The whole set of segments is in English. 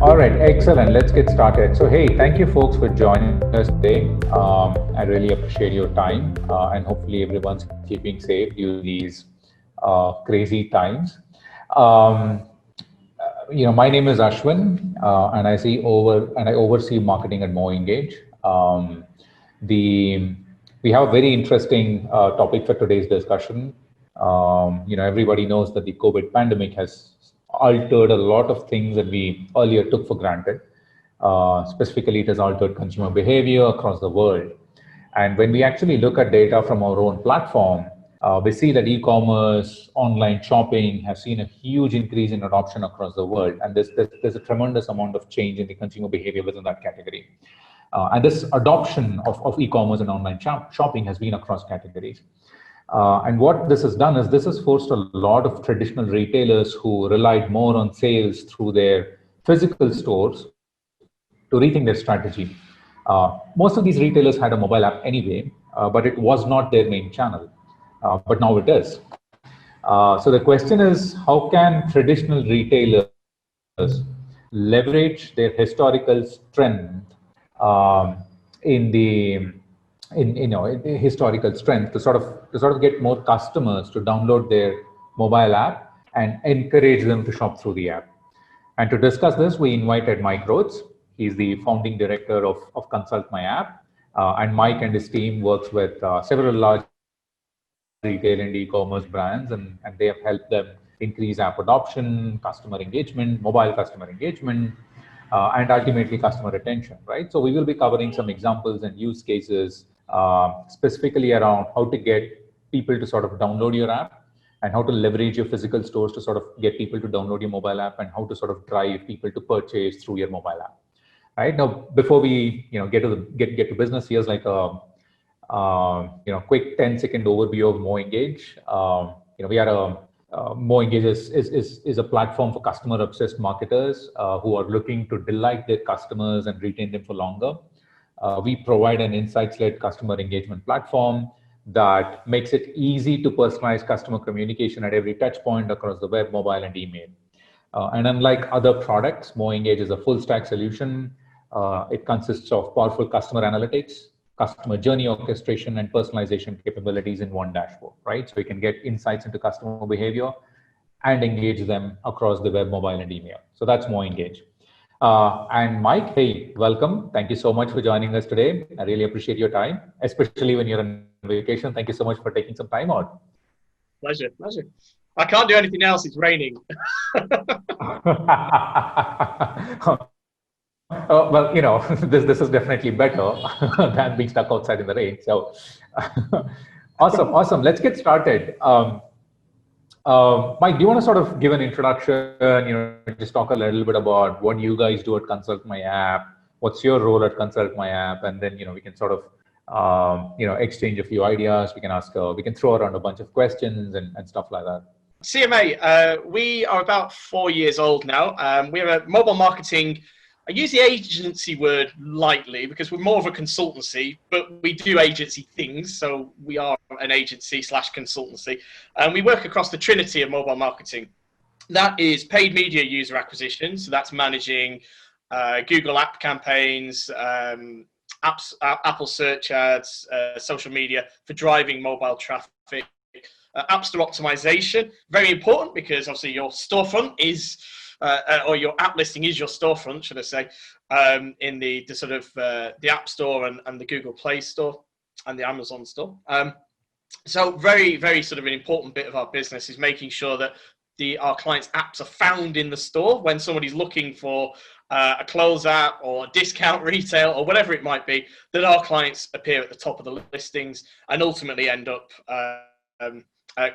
All right, excellent. Let's get started. So, hey, thank you folks for joining us today. I really appreciate your time, and hopefully everyone's keeping safe during these crazy times. Um, my name is Ashwin, and I oversee marketing at MoEngage. The we have a very interesting topic for today's discussion. Everybody knows that the COVID pandemic has altered a lot of things that we earlier took for granted. Specifically, it has altered consumer behavior across the world. And when we actually look at data from our own platform, we see that e-commerce, online shopping has seen a huge increase in adoption across the world. And there's a tremendous amount of change in the consumer behavior within that category. And this adoption of e-commerce and online shopping has been across categories. And what this has done is this has forced a lot of traditional retailers who relied more on sales through their physical stores to rethink their strategy. Most of these retailers had a mobile app anyway, but it was not their main channel. But now it is. So the question is, how can traditional retailers leverage their historical strength um, in in the historical strength to sort of get more customers to download their mobile app and encourage them to shop through the app. And to discuss this, we invited Mike Rhodes. He's the founding director of Consult My App. And Mike and his team works with several large retail and e-commerce brands, and they have helped them increase app adoption, customer engagement, mobile customer engagement, and ultimately customer retention, right? So we will be covering some examples and use cases specifically around how to get people to sort of download your app and how to leverage your physical stores to sort of get people to download your mobile app and how to sort of drive people to purchase through your mobile app. Right now, before we get to business, here's like a quick 10-second overview of MoEngage. We are a MoEngage is a platform for customer obsessed marketers who are looking to delight their customers and retain them for longer. We provide an insights-led customer engagement platform that makes it easy to personalize customer communication at every touch point across the web, mobile, and email. And unlike other products, MoEngage is a full stack solution. It consists of powerful customer analytics, customer journey orchestration, and personalization capabilities in one dashboard, right? So we can get insights into customer behavior and engage them across the web, mobile, and email. So that's MoEngage. And Mike, hey, welcome. Thank you so much for joining us today. I really appreciate your time, especially when you're on vacation. Thank you so much for taking some time out. Pleasure. I can't do anything else. It's raining. Well, this is definitely better than being stuck outside in the rain. So, awesome. Let's get started. Mike, do you want to sort of give an introduction? Just talk a little bit about what you guys do at Consult My App. What's your role at Consult My App? And then we can sort of exchange a few ideas. We can throw around a bunch of questions and stuff like that. CMA, we are about 4 years old now. We're a mobile marketing. I use the agency word lightly because we're more of a consultancy, but we do agency things. So we are an agency / consultancy. And we work across the trinity of mobile marketing. That is paid media user acquisition. So that's managing Google app campaigns, Apple search ads, social media for driving mobile traffic. App Store optimization, very important because obviously your storefront is or your app listing is your storefront, should I say, in the sort of the App Store and the Google Play Store and the Amazon Store. So very, very sort of an important bit of our business is making sure that our clients' apps are found in the store when somebody's looking for a clothes app or discount retail or whatever it might be, that our clients appear at the top of the listings and ultimately end up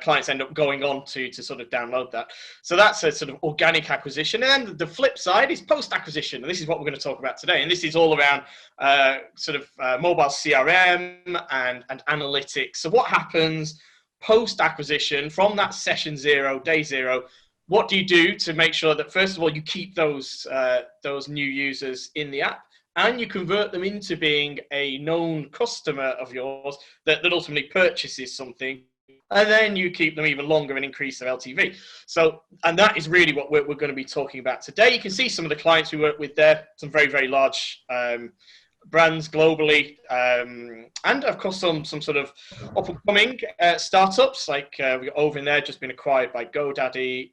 clients end up going on to sort of download that. So that's a sort of organic acquisition. And then the flip side is post-acquisition. And this is what we're going to talk about today. And this is all around mobile CRM and analytics. So what happens post-acquisition from that session zero, day zero? What do you do to make sure that, first of all, you keep those new users in the app and you convert them into being a known customer of yours that ultimately purchases something and then you keep them even longer and increase their LTV. So, and that is really what we're going to be talking about today. You can see some of the clients we work with there, some very, very large brands globally, and of course some sort of up and coming startups like we got Over in there, just been acquired by GoDaddy.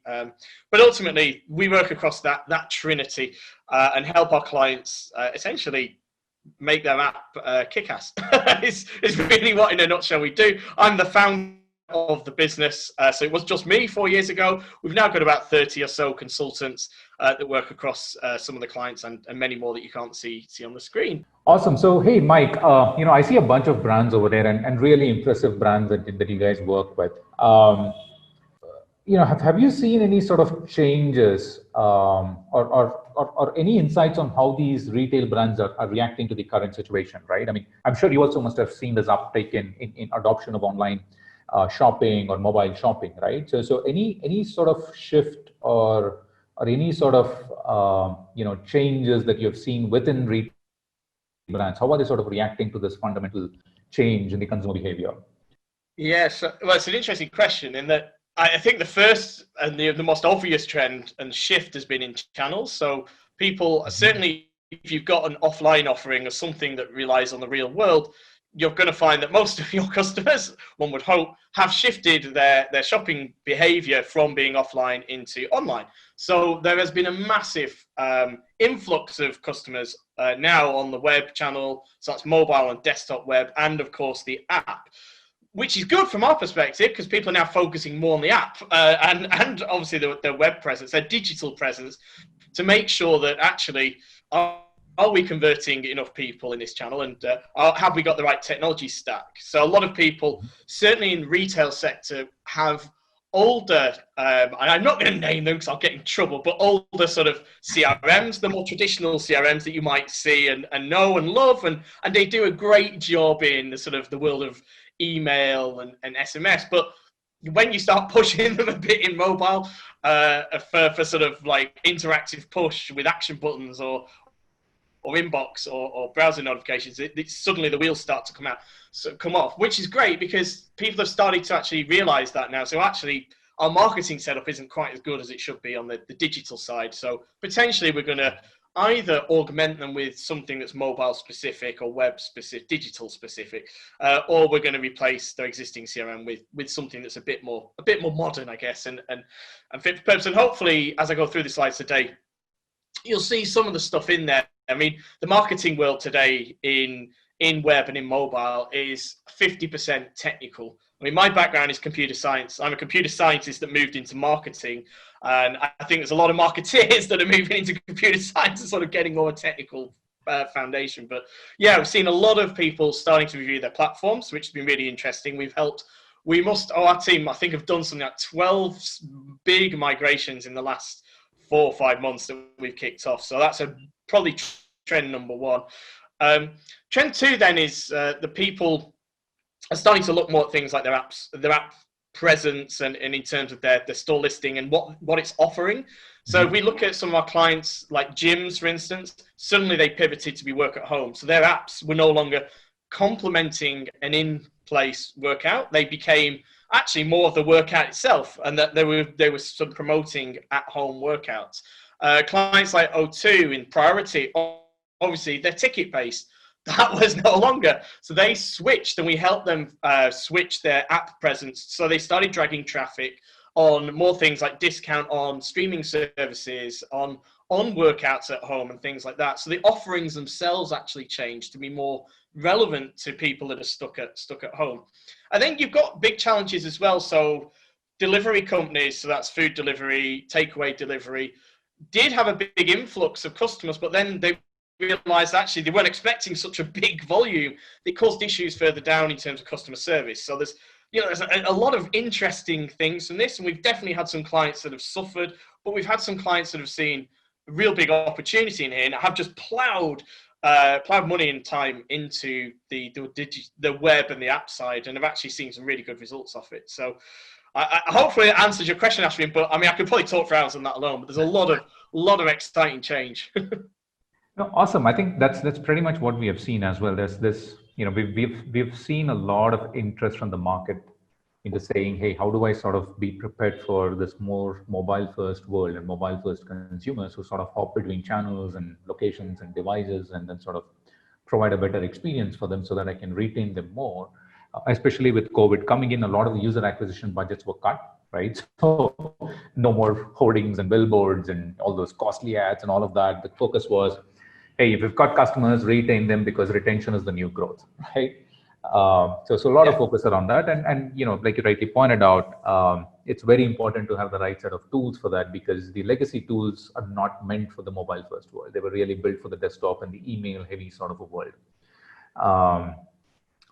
But ultimately, we work across that trinity and help our clients essentially make their app kick-ass. is really what, in a nutshell, we do. I'm the founder of the business, so it was just me 4 years ago. We've now got about 30 or so consultants that work across some of the clients and many more that you can't see on the screen. Awesome. So, hey, Mike, I see a bunch of brands over there and really impressive brands that you guys work with. Have you seen any sort of changes or any insights on how these retail brands are reacting to the current situation, right? I mean, I'm sure you also must have seen this uptake in adoption of online shopping or mobile shopping, right? So any sort of shift or any sort of changes that you've seen within retail brands, how are they sort of reacting to this fundamental change in the consumer behavior? Yes, well, it's an interesting question in that I think the first and the most obvious trend and shift has been in channels. So people, certainly if you've got an offline offering or something that relies on the real world, you're going to find that most of your customers, one would hope, have shifted their shopping behavior from being offline into online. So there has been a massive influx of customers now on the web channel. So that's mobile and desktop web, and of course the app, which is good from our perspective because people are now focusing more on the app and obviously their web presence, their digital presence, to make sure that actually are we converting enough people in this channel, and have we got the right technology stack? So a lot of people, certainly in the retail sector, have older, and I'm not going to name them because I'll get in trouble, but older sort of CRMs, the more traditional CRMs that you might see and know and love, and they do a great job in the sort of the world of email and SMS. But when you start pushing them a bit in mobile for sort of like interactive push with action buttons or inbox or browser notifications, suddenly the wheels start to come off, which is great because people have started to actually realize that now. So actually our marketing setup isn't quite as good as it should be on the digital side. So potentially we're going to either augment them with something that's mobile specific or web specific, digital specific, or we're going to replace their existing CRM with something that's a bit more modern, I guess, and fit for purpose. And hopefully, as I go through the slides today, you'll see some of the stuff in there. I mean, the marketing world today in web and in mobile is 50% technical. I mean, my background is computer science. I'm a computer scientist that moved into marketing. And I think there's a lot of marketeers that are moving into computer science and sort of getting more technical foundation. But yeah, we've seen a lot of people starting to review their platforms, which has been really interesting. Our team, I think, have done something like 12 big migrations in the last 4 or 5 months that we've kicked off. So that's probably trend number one. Trend two then is the people are starting to look more at things like their app presence and in terms of their store listing and what it's offering. So if we look at some of our clients like gyms, for instance, suddenly they pivoted to be work at home. So their apps were no longer complementing an in-place workout. They became actually more of the workout itself, and that they were sort of promoting at-home workouts. Clients like O2 in Priority, obviously they're ticket-based. That was no longer. So they switched, and we helped them switch their app presence. So they started dragging traffic on more things like discount on streaming services, on workouts at home and things like that. So the offerings themselves actually changed to be more relevant to people that are stuck at home. I think you've got big challenges as well. So delivery companies, so that's food delivery, takeaway delivery, did have a big influx of customers, but then they realized actually they weren't expecting such a big volume. It caused issues further down in terms of customer service. So there's a lot of interesting things from this, and we've definitely had some clients that have suffered, but we've had some clients that have seen a real big opportunity in here and have just plowed money and time into the web and the app side, and have actually seen some really good results off it. So hopefully it answers your question, Ashwin, but I mean, I could probably talk for hours on that alone, but there's a lot of exciting change. No, awesome. I think that's pretty much what we have seen as well. There's this, we've seen a lot of interest from the market into saying, hey, how do I sort of be prepared for this more mobile first world and mobile first consumers who sort of hop between channels and locations and devices, and then sort of provide a better experience for them so that I can retain them more. Especially with COVID coming in, a lot of the user acquisition budgets were cut, right? So no more hoardings and billboards and all those costly ads and all of that. The focus was, hey, if we've got customers, retain them, because retention is the new growth, right? So a lot of focus around that, and like you rightly pointed out, it's very important to have the right set of tools for that, because the legacy tools are not meant for the mobile first world. They were really built for the desktop and the email heavy sort of a world.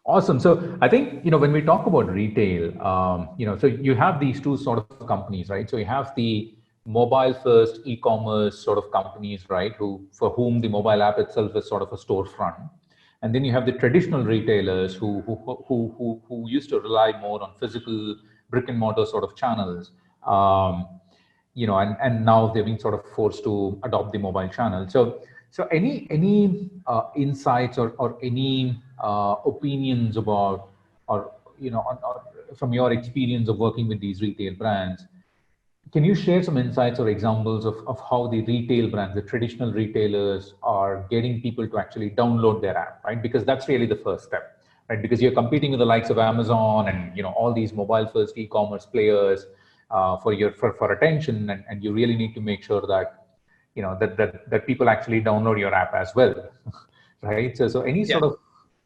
Awesome. So I think, when we talk about retail, so you have these two sort of companies, right? So you have the mobile first e-commerce sort of companies, right? For whom the mobile app itself is sort of a storefront. And then you have the traditional retailers who used to rely more on physical brick and mortar sort of channels. And now they're being sort of forced to adopt the mobile channel. So any insights or any opinions about, or from your experience of working with these retail brands, can you share some insights or examples of how the retail brands, the traditional retailers, are getting people to actually download their app, right? Because that's really the first step, right? Because you're competing with the likes of Amazon and all these mobile first e-commerce players for attention, and you really need to make sure that that people actually download your app as well, right? So any sort of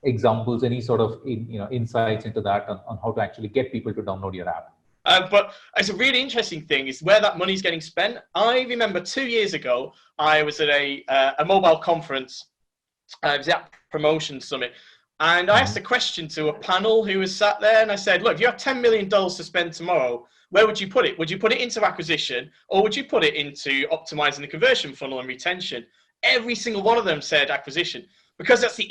examples, any sort of insights into that on how to actually get people to download your app? But it's a really interesting thing is where that money's getting spent. I remember 2 years ago, I was at a mobile conference. It was the App Promotion Summit. And I asked a question to a panel who was sat there, and I said, look, if you have $10 million to spend tomorrow, where would you put it? Would you put it into acquisition, or would you put it into optimizing the conversion funnel and retention? Every single one of them said acquisition, because that's the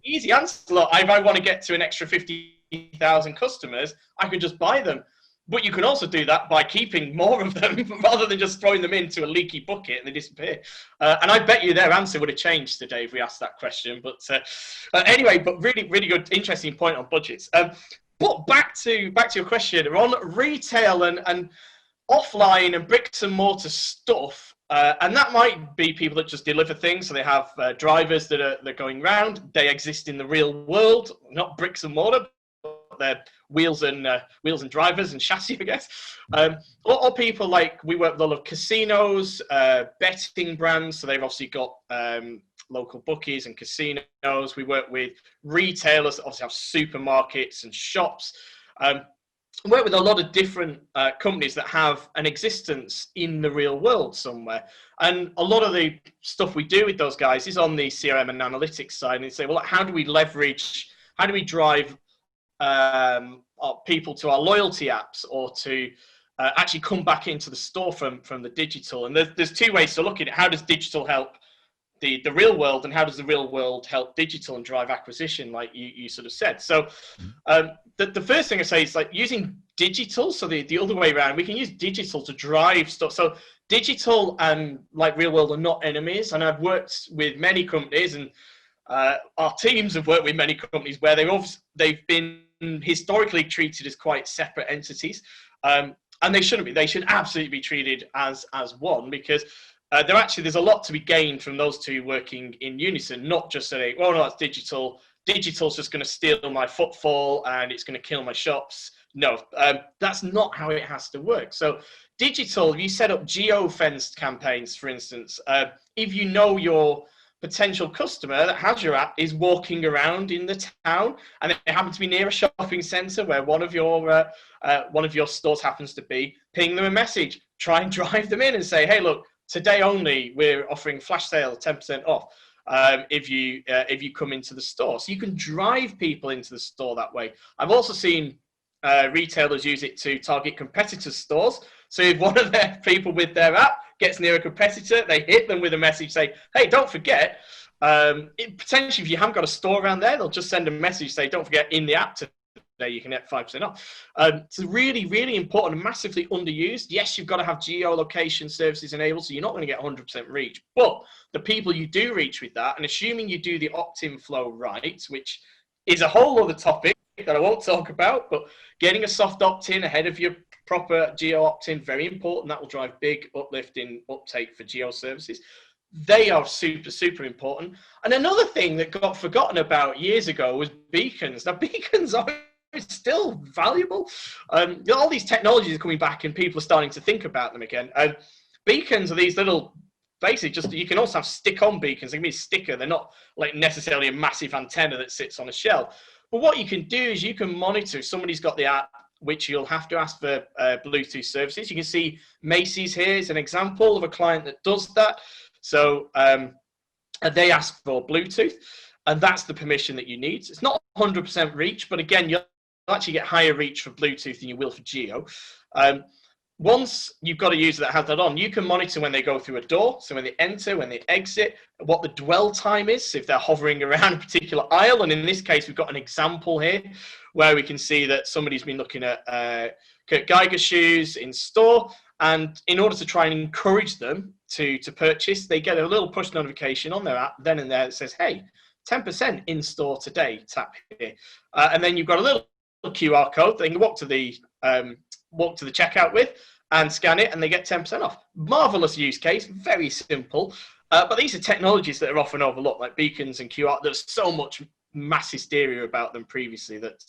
easy answer. Look, if I want to get to an extra 50,000 customers, I can just buy them. But you can also do that by keeping more of them rather than just throwing them into a leaky bucket and they disappear. And I bet you their answer would have changed today if we asked that question. But anyway, but really, really good, interesting point on budgets. But back to your question on retail and offline and bricks and mortar stuff. And that might be people that just deliver things. So they have drivers that are going around. They exist in the real world, not bricks and mortar. They're wheels and drivers and chassis, I guess. Or people like, we work with a lot of casinos, betting brands. So they've obviously got local bookies and casinos. We work with retailers that obviously have supermarkets and shops. We work with a lot of different companies that have an existence in the real world somewhere. And a lot of the stuff we do with those guys is on the CRM and analytics side. And they say, well, how do we drive people to our loyalty apps, or to actually come back into the store from the digital? And there's two ways to look at it. How does digital help the real world, and how does the real world help digital and drive acquisition, like you sort of said? So the first thing I say is like using digital. So the other way around, we can use digital to drive stuff. So digital and like real world are not enemies. And I've worked with many companies, and our teams have worked with many companies where they've been historically treated as quite separate entities, and they shouldn't be. They should absolutely be treated as one, because there's a lot to be gained from those two working in unison, not just saying, well, no, it's digital. Digital's just going to steal my footfall and it's going to kill my shops. No, that's not how it has to work. So digital, you set up geo-fenced campaigns, for instance. If you know your potential customer that has your app is walking around in the town, and they happen to be near a shopping centre where one of your stores happens to be, ping them a message, try and drive them in and say, hey, look, today only we're offering flash sale 10% off if you come into the store. So you can drive people into the store that way. I've also seen retailers use it to target competitors' stores. So if one of their people with their app gets near a competitor, they hit them with a message, say, hey, don't forget, potentially if you haven't got a store around there, they'll just send a message, say, don't forget, in the app today you can get 5% off. It's really, really important and massively underused. Yes, you've got to have geolocation services enabled, so you're not going to get 100% reach. But the people you do reach with that, and assuming you do the opt-in flow right, which is a whole other topic, that I won't talk about, but getting a soft opt-in ahead of your proper geo opt-in, very important. That will drive big uplift in uptake for geo services. They are super, super important. And another thing that got forgotten about years ago was beacons. Now, beacons are still valuable. All these technologies are coming back and people are starting to think about them again. Beacons are these little, basically just, you can also have stick-on beacons. They can be a sticker. They're not like necessarily a massive antenna that sits on a shell. But what you can do is you can monitor if somebody's got the app, which you'll have to ask for Bluetooth services. You can see Macy's here is an example of a client that does that. So they ask for Bluetooth, and that's the permission that you need. It's not 100% reach, but again, you'll actually get higher reach for Bluetooth than you will for geo. Once you've got a user that has that on, you can monitor when they go through a door, so when they enter, when they exit, what the dwell time is, so if they're hovering around a particular aisle. And in this case, we've got an example here where we can see that somebody's been looking at Kurt Geiger shoes in store. And in order to try and encourage them to purchase, they get a little push notification on their app then and there that says, hey, 10% in store today, tap here. And then you've got a little QR code they can walk to the checkout with and scan it, and they get 10% off. Marvelous use case, very simple. But these are technologies that are often overlooked, like beacons and QR. There's so much mass hysteria about them previously that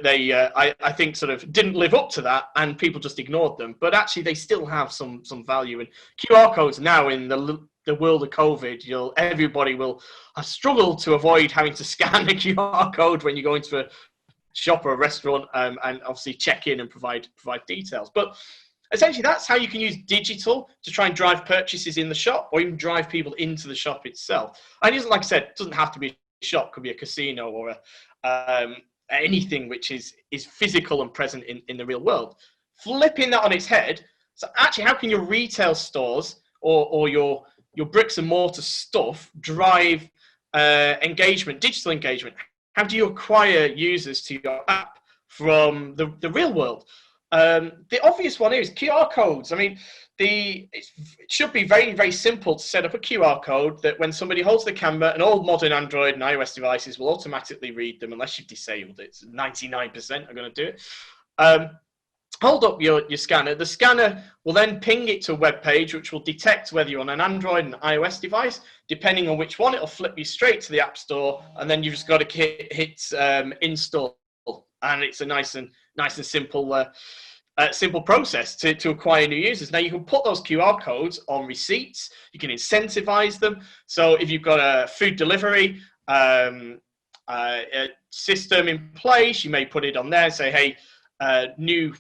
they, I think, sort of didn't live up to that, and people just ignored them. But actually, they still have some value. And QR codes now in the world of COVID, everybody will struggle to avoid having to scan a QR code when you go into a shop or a restaurant, and obviously check in and provide details. But essentially, that's how you can use digital to try and drive purchases in the shop, or even drive people into the shop itself. And it isn't, like I said, it doesn't have to be a shop. It could be a casino or anything which is physical and present in the real world. Flipping that on its head, so actually, how can your retail stores or your bricks and mortar stuff drive engagement, digital engagement? How do you acquire users to your app from the real world? The obvious one is QR codes. I mean, it should be very, very simple to set up a QR code that when somebody holds the camera, and all modern Android and iOS devices will automatically read them unless you've disabled it. 99% are going to do it. Hold up your scanner. The scanner will then ping it to a web page, which will detect whether you're on an Android and iOS device. Depending on which one, it'll flip you straight to the App Store, and then you've just got to hit install, and it's a nice and simple simple process to acquire new users. Now you can put those QR codes on receipts. You can incentivize them. So if you've got a food delivery system in place, you may put it on there and say, hey, new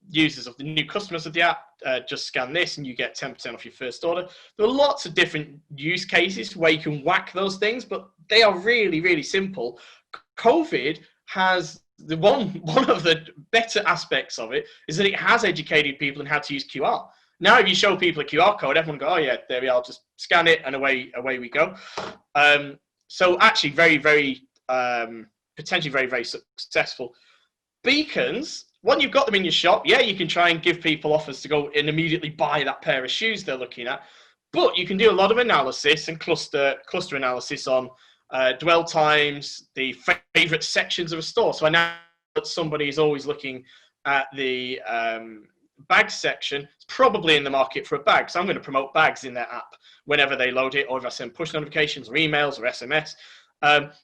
users of the new customers of the app, just scan this and you get 10% off your first order. There are lots of different use cases where you can whack those things, but they are really, really simple. COVID has one of the better aspects of it is that it has educated people in how to use QR. Now, if you show people a QR code, everyone go, oh yeah, there we are, just scan it and away we go. So actually very, very, potentially very, very successful. Beacons, when you've got them in your shop, yeah, you can try and give people offers to go and immediately buy that pair of shoes they're looking at. But you can do a lot of analysis and cluster analysis on dwell times, the favorite sections of a store. So I know that somebody is always looking at the bag section. It's probably in the market for a bag. So I'm going to promote bags in their app whenever they load it, or if I send push notifications or emails or SMS.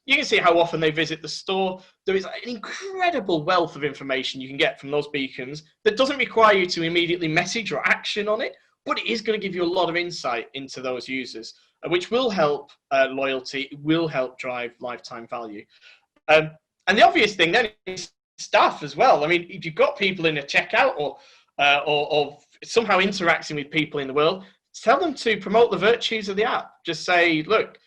You can see how often they visit the store. There is an incredible wealth of information you can get from those beacons that doesn't require you to immediately message or action on it, but it is going to give you a lot of insight into those users, which will help loyalty, it will help drive lifetime value. And the obvious thing then is staff as well. I mean, if you've got people in a checkout or somehow interacting with people in the world, tell them to promote the virtues of the app. Just say, look,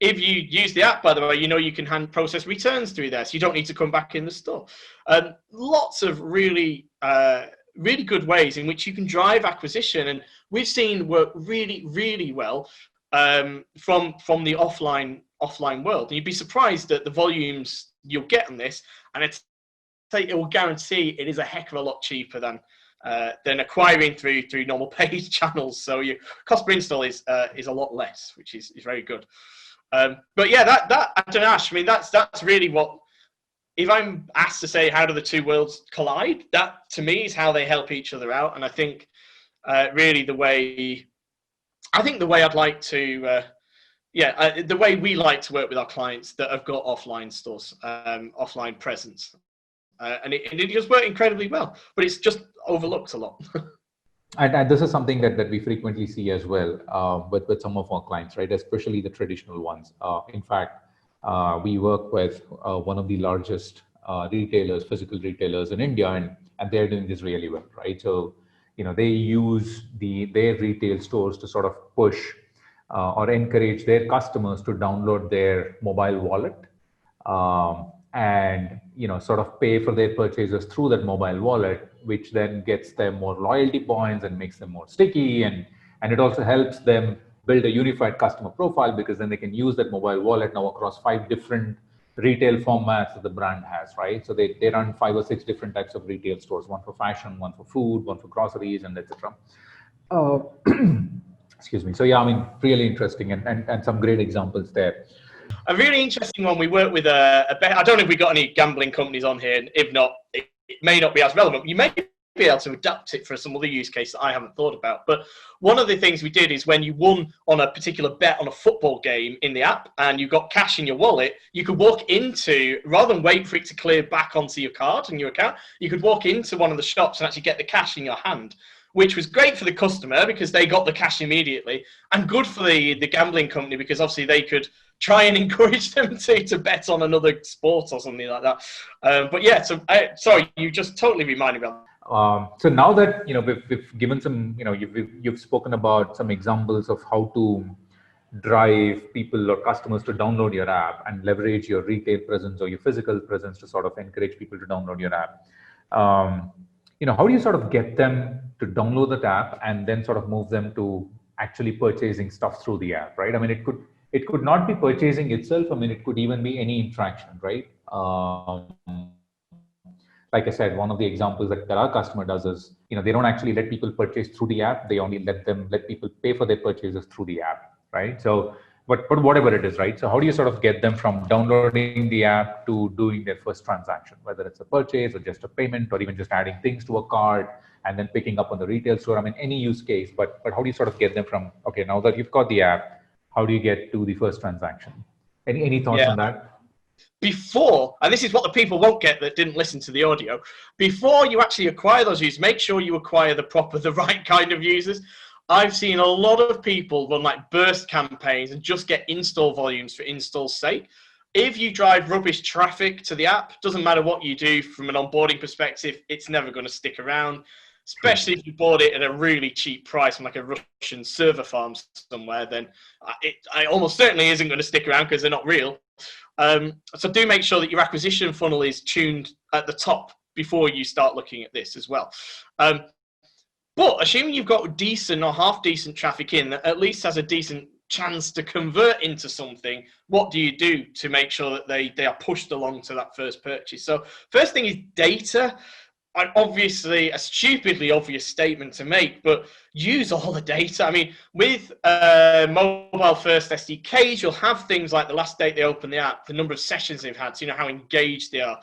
if you use the app, by the way, you know you can hand process returns through there, so you don't need to come back in the store. Lots of really, really good ways in which you can drive acquisition, and we've seen work really, really well from the offline world. And you'd be surprised at the volumes you'll get on this, and it will guarantee it is a heck of a lot cheaper than acquiring through normal paid channels. So your cost per install is a lot less, which is very good. But yeah, that I don't know, Ash. I mean, that's really what if I'm asked to say how do the two worlds collide, that to me is how they help each other out. And I think really the way I'd like to, the way we like to work with our clients that have got offline stores, offline presence. And it just worked incredibly well, but it's just overlooked a lot. And this is something that we frequently see as well with some of our clients, right? Especially the traditional ones. In fact, we work with one of the largest retailers, physical retailers in India, and they're doing this really well, right? So, they use their retail stores to sort of push or encourage their customers to download their mobile wallet and sort of pay for their purchases through that mobile wallet, which then gets them more loyalty points and makes them more sticky, and it also helps them build a unified customer profile, because then they can use that mobile wallet now across 5 different retail formats that the brand has, right? So they run 5 or 6 different types of retail stores, one for fashion, one for food, one for groceries, and etc. Excuse me. So yeah, I mean, really interesting and some great examples there. A really interesting one. We work with I don't know if we got any gambling companies on here, and if not, it may not be as relevant. You may be able to adapt it for some other use case that I haven't thought about. But one of the things we did is when you won on a particular bet on a football game in the app and you got cash in your wallet, you could walk into, rather than wait for it to clear back onto your card and your account, you could walk into one of the shops and actually get the cash in your hand, which was great for the customer because they got the cash immediately, and good for the gambling company because obviously they could try and encourage them to bet on another sport or something like that. But yeah, so sorry, you just totally reminded me of that. So now that we've given some, you've spoken about some examples of how to drive people or customers to download your app and leverage your retail presence or your physical presence to sort of encourage people to download your app. How do you sort of get them to download that app and then sort of move them to actually purchasing stuff through the app, right? I mean, it could not be purchasing itself. I mean, it could even be any interaction, right? Like I said, one of the examples that our customer does is, they don't actually let people purchase through the app. They only let people pay for their purchases through the app, right? So, but whatever it is, right? So how do you sort of get them from downloading the app to doing their first transaction, whether it's a purchase or just a payment or even just adding things to a cart and then picking up on the retail store? I mean, any use case, but how do you sort of get them from, okay, now that you've got the app, how do you get to the first transaction? Any thoughts on that? Before, and this is what the people won't get that didn't listen to the audio, before you actually acquire those users, make sure you acquire the right kind of users. I've seen a lot of people run like burst campaigns and just get install volumes for install's sake. If you drive rubbish traffic to the app, doesn't matter what you do from an onboarding perspective, it's never going to stick around, especially if you bought it at a really cheap price from like a Russian server farm somewhere, then it almost certainly isn't going to stick around because they're not real. So do make sure that your acquisition funnel is tuned at the top before you start looking at this as well. But assuming you've got decent or half decent traffic in that at least has a decent chance to convert into something, what do you do to make sure that they are pushed along to that first purchase? So first thing is data. Obviously a stupidly obvious statement to make, but use all the data. I mean, with mobile first SDKs, you'll have things like the last date they opened the app, the number of sessions they've had, so you know how engaged they are.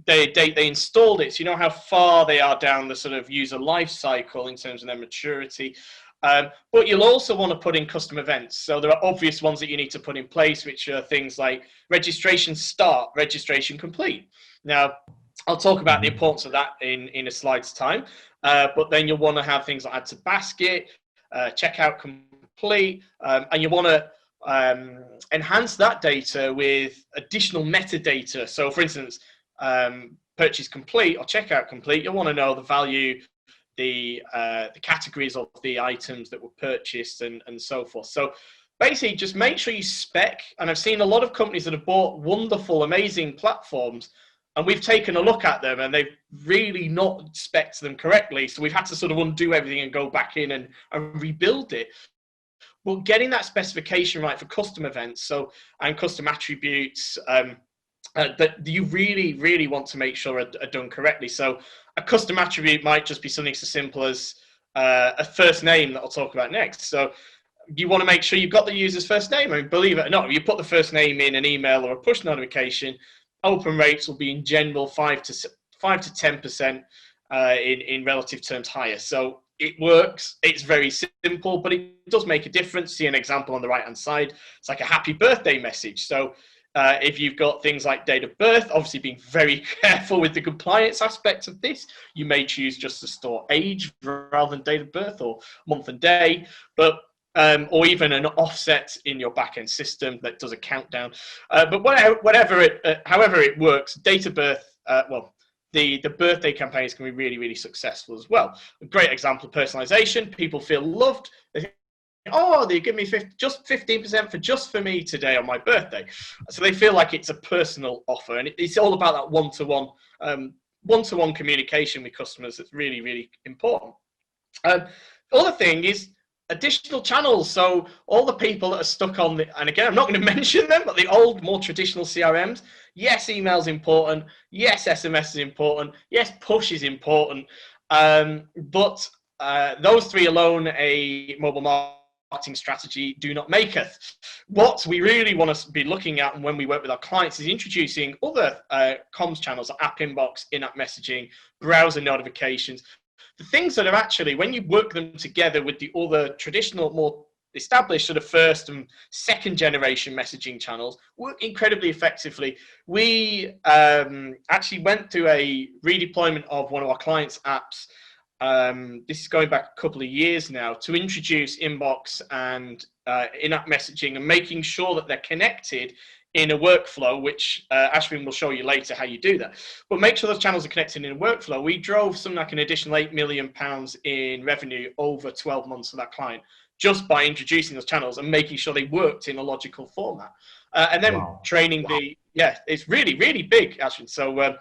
They installed it, so you know how far they are down the sort of user life cycle in terms of their maturity. But you'll also want to put in custom events. So there are obvious ones that you need to put in place, which are things like registration start, registration complete. Now, I'll talk about the importance of that in a slide's time, but then you'll want to have things like add to basket, checkout complete, and you want to enhance that data with additional metadata. So for instance, purchase complete or checkout complete, you'll want to know the value, the categories of the items that were purchased and so forth. So basically just make sure you spec, and I've seen a lot of companies that have bought wonderful, amazing platforms, and we've taken a look at them and they've really not spec'd them correctly. So we've had to sort of undo everything and go back in and rebuild it. But getting that specification right for custom events and custom attributes that you really, really want to make sure are done correctly. So a custom attribute might just be something so simple as a first name that I'll talk about next. So you want to make sure you've got the user's first name. I mean, believe it or not, if you put the first name in an email or a push notification, open rates will be in general 5 to 10% in relative terms higher. So it works. It's very simple, but it does make a difference. See an example on the right hand side. It's like a happy birthday message. So if you've got things like date of birth, obviously being very careful with the compliance aspect of this, you may choose just to store age rather than date of birth or month and day, but or even an offset in your backend system that does a countdown. But however it works, date of birth, the birthday campaigns can be really, really successful as well. A great example of personalization. People feel loved. They think, oh, they give me just 15% for me today on my birthday. So they feel like it's a personal offer, and it's all about that one-to-one communication with customers. That's really, really important. The other thing is additional channels. So all the people that are stuck on and again, I'm not going to mention them, but the old, more traditional CRMs, yes, email is important. Yes, SMS is important. Yes, push is important. But those three alone, a mobile marketing strategy, do not make us. What we really want to be looking at, and when we work with our clients, is introducing other comms channels, like app inbox, in-app messaging, browser notifications, the things that are actually, when you work them together with the other traditional, more established sort of first and second generation messaging channels, work incredibly effectively. We actually went through a redeployment of one of our clients' apps. This is going back a couple of years now, to introduce inbox and in-app messaging and making sure that they're connected in a workflow, which Ashwin will show you later how you do that. But make sure those channels are connected in a workflow. We drove something like an additional £8 million in revenue over 12 months for that client, just by introducing those channels and making sure they worked in a logical format. And then training it's really, really big, Ashwin. So,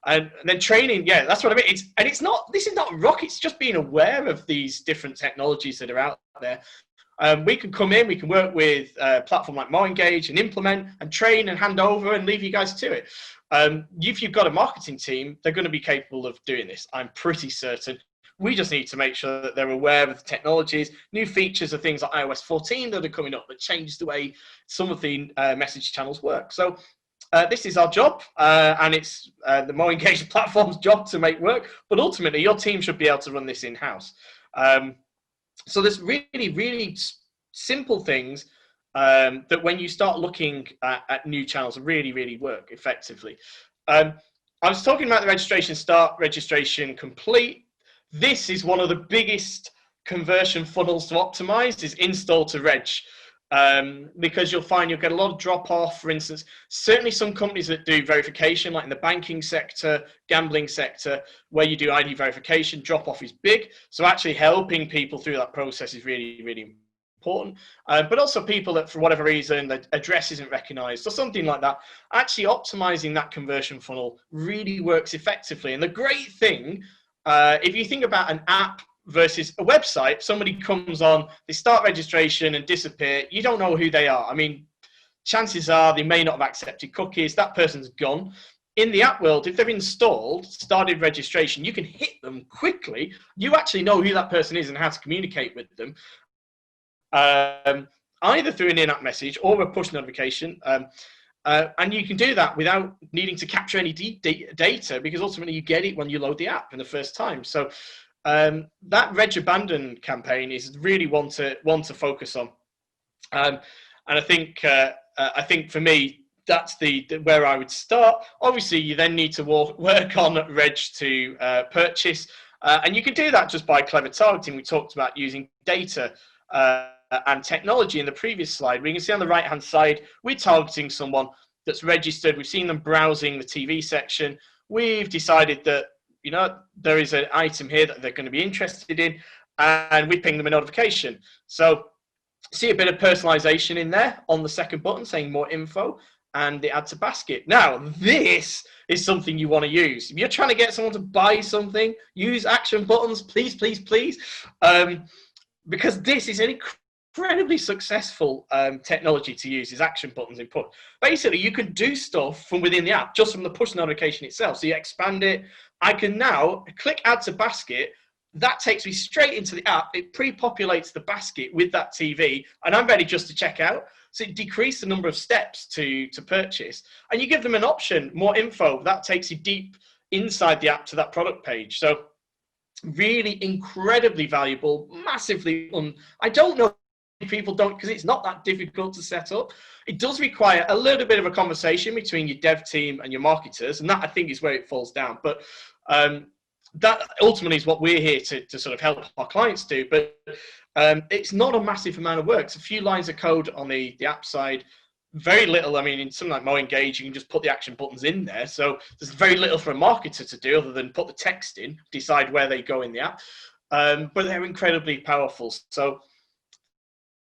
and then training, that's what I mean. This is not rocket, it's just being aware of these different technologies that are out there. We can come in, we can work with a platform like MoEngage and implement and train and hand over and leave you guys to it. If you've got a marketing team, they're going to be capable of doing this, I'm pretty certain. We just need to make sure that they're aware of the technologies, new features of things like iOS 14 that are coming up that change the way some of the message channels work. So this is our job, and it's the MoEngage platform's job to make work, but ultimately your team should be able to run this in-house. So there's really, really simple things that when you start looking at new channels really, really work effectively. I was talking about the registration start, registration complete. This is one of the biggest conversion funnels to optimize, is install to reg. Because you'll find you'll get a lot of drop off. For instance, certainly some companies that do verification, like in the banking sector, gambling sector, where you do ID verification, drop off is big. So actually helping people through that process is really, really important. But also people that for whatever reason the address isn't recognized or something like that, actually optimizing that conversion funnel really works effectively. And the great thing, if you think about an app versus a website, somebody comes on, they start registration and disappear. You don't know who they are. I mean, chances are they may not have accepted cookies. That person's gone. In the app world, if they've installed, started registration, you can hit them quickly. You actually know who that person is and how to communicate with them, either through an in-app message or a push notification. And you can do that without needing to capture any data, because ultimately you get it when you load the app in the first time. So that reg abandon campaign is really one to focus on, and I think for me that's where I would start. Obviously, you then need to work on reg to purchase, and you can do that just by clever targeting. We talked about using data and technology in the previous slide. We can see on the right hand side we're targeting someone that's registered. We've seen them browsing the TV section. We've decided that there is an item here that they're going to be interested in, and we ping them a notification. So see a bit of personalization in there on the second button saying more info and the add to basket. Now, this is something you want to use. If you're trying to get someone to buy something, use action buttons, please, please, please, because this is an incredibly successful technology to use, is action buttons input. Basically, you can do stuff from within the app, just from the push notification itself. So you expand it. I can now click add to basket. that takes me straight into the app. It pre-populates the basket with that TV, and I'm ready just to check out. So it decreased the number of steps to purchase. And you give them an option, more info, that takes you deep inside the app to that product page. So really incredibly valuable, massively I don't know if people don't, because it's not that difficult to set up. It does require a little bit of a conversation between your dev team and your marketers, and that I think is where it falls down. But that ultimately is what we're here to sort of help our clients do. But it's not a massive amount of work. It's a few lines of code on the app side, very little. I mean, in something like MoEngage, you can just put the action buttons in there. So there's very little for a marketer to do other than put the text in, decide where they go in the app. But they're incredibly powerful. So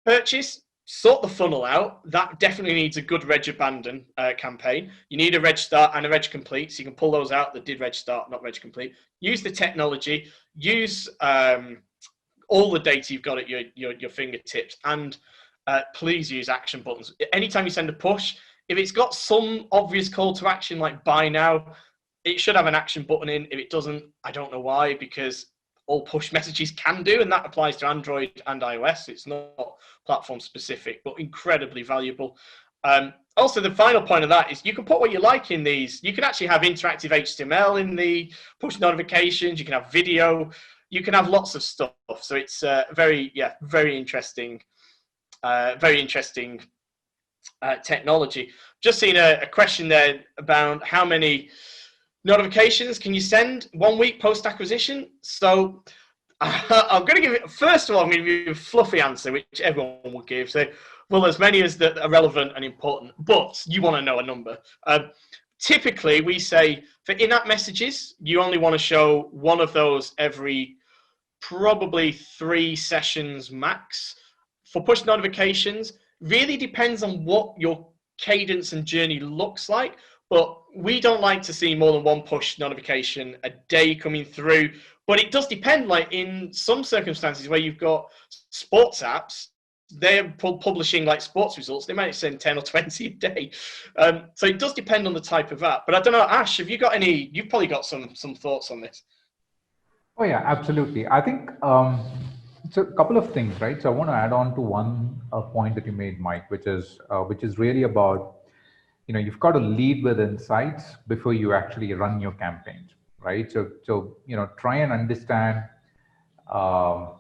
purchase, sort the funnel out. That definitely needs a good reg abandon campaign. You need a reg start and a reg complete, so you can pull those out that did reg start, not reg complete. Use the technology, use all the data you've got at your fingertips, and please use action buttons. Anytime you send a push, if it's got some obvious call to action like buy now, it should have an action button in. If it doesn't, I don't know why, because all push messages can do, and that applies to Android and iOS. It's not platform specific, but incredibly valuable. Also, the final point of that is you can put what you like in these. You can actually have interactive HTML in the push notifications. You can have video. You can have lots of stuff. So it's very interesting. Very interesting technology. Just seen a question there about how many notifications can you send 1 week post acquisition. So I'm going to give it, first of all, I'm going to give you a fluffy answer, which everyone will give. So, well, as many as that are relevant and important, but you want to know a number. Typically, we say for in-app messages, you only want to show one of those every probably 3 sessions max. For push notifications, really depends on what your cadence and journey looks like, but we don't like to see more than 1 push notification a day coming through. But it does depend, like in some circumstances where you've got sports apps, they're publishing like sports results, they might send 10 or 20 a day. So it does depend on the type of app. But I don't know, Ash, have you got any, you've probably got some thoughts on this. Oh yeah, absolutely. I think it's a couple of things, right? So I want to add on to one point that you made, Mike, which is really about, you've got to lead with insights before you actually run your campaigns, right? So try and understand, what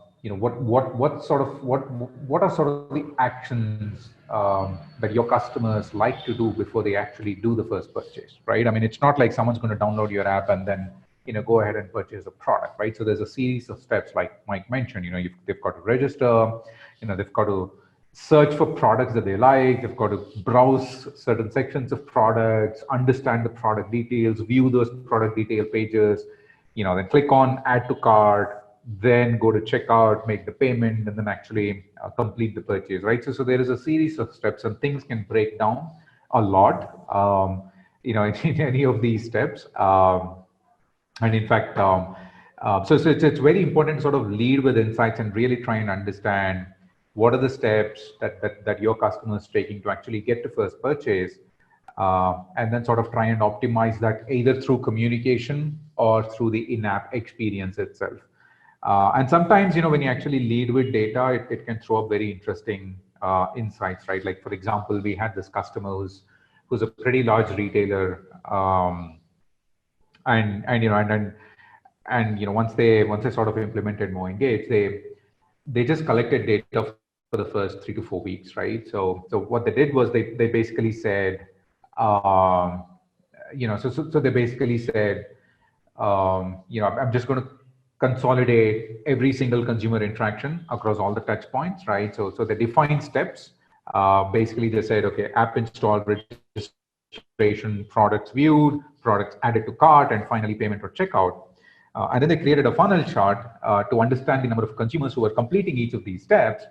are sort of the actions that your customers like to do before they actually do the first purchase, right? I mean, it's not like someone's going to download your app and then go ahead and purchase a product, right? So there's a series of steps, like Mike mentioned. They've got to register, they've got to search for products that they like, they've got to browse certain sections of products, understand the product details, view those product detail pages, then click on add to cart, then go to checkout, make the payment, and then actually complete the purchase, right? So there is a series of steps, and things can break down a lot, in any of these steps. And in fact, so it's very important to sort of lead with insights and really try and understand what are the steps that your customer is taking to actually get to first purchase, and then sort of try and optimize that either through communication or through the in-app experience itself. And sometimes, when you actually lead with data, it can throw up very interesting insights, right? Like, for example, we had this customer who's a pretty large retailer, and once they sort of implemented MoEngage, they just collected data for the first 3 to 4 weeks, right? So what they did was they basically said, so they basically said, I'm just going to consolidate every single consumer interaction across all the touch points, right? So they defined steps. Basically, they said, okay, app install, registration, products viewed, products added to cart, and finally payment or checkout. And then they created a funnel chart to understand the number of consumers who were completing each of these steps.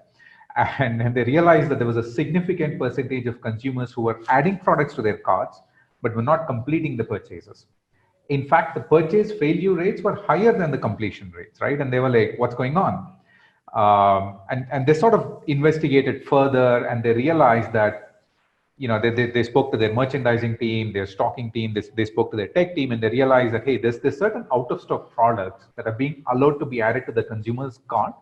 And they realized that there was a significant percentage of consumers who were adding products to their carts, but were not completing the purchases. In fact, the purchase failure rates were higher than the completion rates, right? And they were like, what's going on? And they sort of investigated further, and they realized that they spoke to their merchandising team, their stocking team, they spoke to their tech team, and they realized that, hey, there's certain out of stock products that are being allowed to be added to the consumer's cart.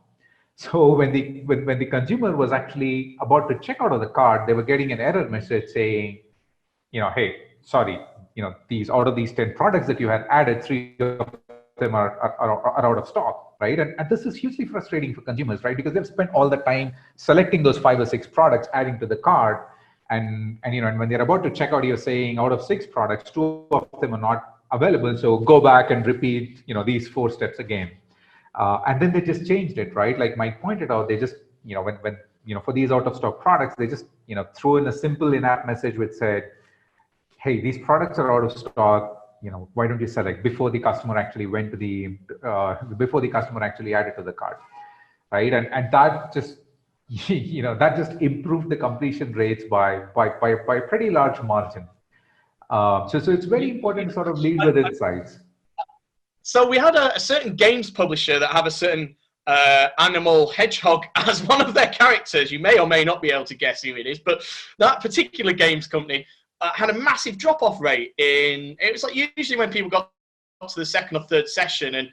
So when the consumer was actually about to check out of the cart, they were getting an error message saying, hey, sorry, these out of these 10 products that you had added, 3 of them are out of stock, right? And this is hugely frustrating for consumers, right? Because they've spent all the time selecting those 5 or 6 products, adding to the cart, and when they're about to check out, you're saying out of 6 products, 2 of them are not available. So go back and repeat, these 4 steps again. And then they just changed it, right? Like Mike pointed out, they just, when for these out of stock products, they just, threw in a simple in-app message which said, hey, these products are out of stock. Why don't you select before the customer actually went to the, before the customer actually added to the cart, right? And that just, that just improved the completion rates by a pretty large margin. So it's very important to sort of lead with insights. So we had a certain games publisher that have a certain animal hedgehog as one of their characters. You may or may not be able to guess who it is, but that particular games company had a massive drop-off rate it was like usually when people got to the second or third session,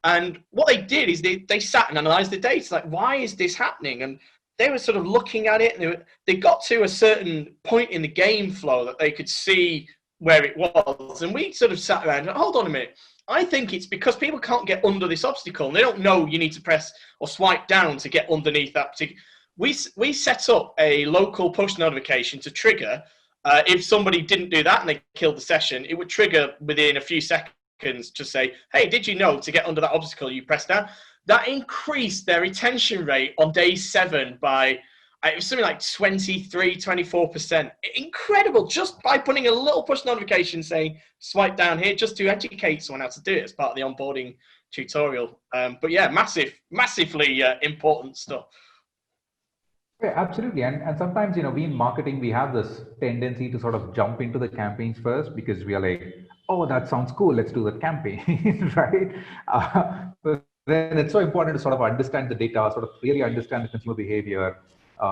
and what they did is they sat and analyzed the data, like, why is this happening? And they were sort of looking at it, and they got to a certain point in the game flow that they could see where it was. And we sort of sat around and, hold on a minute, I think it's because people can't get under this obstacle, and they don't know you need to press or swipe down to get underneath that particular. We set up a local push notification to trigger. If somebody didn't do that and they killed the session, it would trigger within a few seconds to say, hey, did you know to get under that obstacle, you press down? That increased their retention rate on day 7 by, it was something like 23, 24%. Incredible, just by putting a little push notification saying, swipe down here, just to educate someone how to do it as part of the onboarding tutorial. But yeah, massively important stuff. Yeah, absolutely. And sometimes, we in marketing, we have this tendency to sort of jump into the campaigns first because we are like, oh, that sounds cool, let's do that campaign, right? But then it's so important to sort of understand the data, sort of really understand the consumer behavior,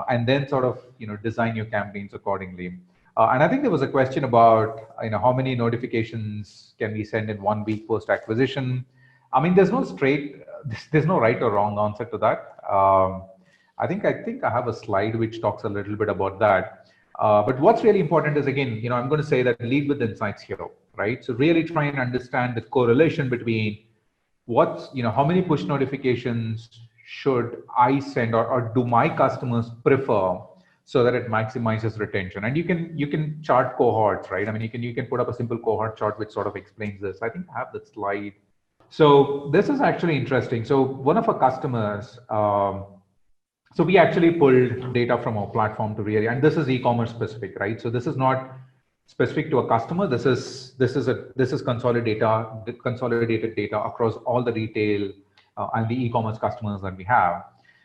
and then sort of, design your campaigns accordingly. And I think there was a question about, how many notifications can we send in 1 week post-acquisition? I mean, there's no right or wrong answer to that. I think I have a slide which talks a little bit about that. But what's really important is, again, I'm going to say that lead with insights here, right? So really try and understand the correlation between how many push notifications should I send or do my customers prefer so that it maximizes retention. And you can chart cohorts, right? I mean, you can put up a simple cohort chart which sort of explains this. I think I have the slide. So this is actually interesting. So one of our customers, so we actually pulled data from our platform to really, and this is e-commerce specific, right? So this is not specific to a customer. This is consolidated data across all the retail and the e-commerce customers that we have.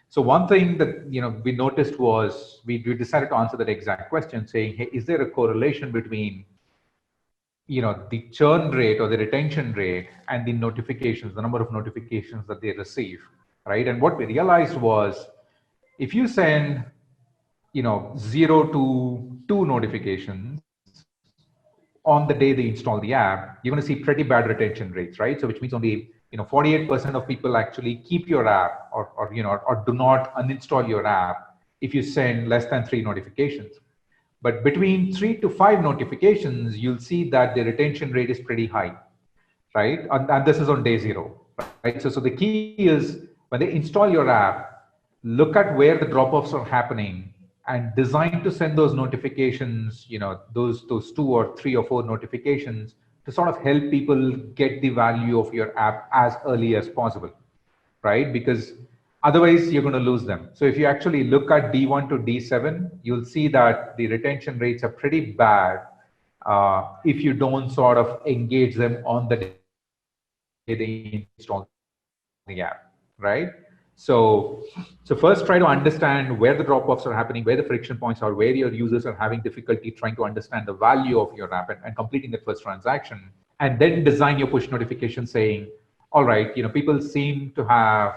So one thing that we noticed was we decided to answer that exact question, saying, hey, is there a correlation between the churn rate or the retention rate and the notifications, the number of notifications that they receive, right? And what we realized was, if you send 0 to 2 notifications on the day they install the app, you're going to see pretty bad retention rates, right? So which means only 48% of people actually keep your app or do not uninstall your app if you send less than 3 notifications. But between 3 to 5 notifications, you'll see that the retention rate is pretty high, right? And this is on day 0, right? So the key is, when they install your app, look at where the drop-offs are happening and design to send those notifications, those 2 or 3 or 4 notifications to sort of help people get the value of your app as early as possible, right? Because otherwise you're going to lose them. So if you actually look at D1 to D7, you'll see that the retention rates are pretty bad if you don't sort of engage them on the day they install the app, right? So first try to understand where the drop-offs are happening, where the friction points are, where your users are having difficulty trying to understand the value of your app and completing the first transaction. And then design your push notification saying, all right, people seem to have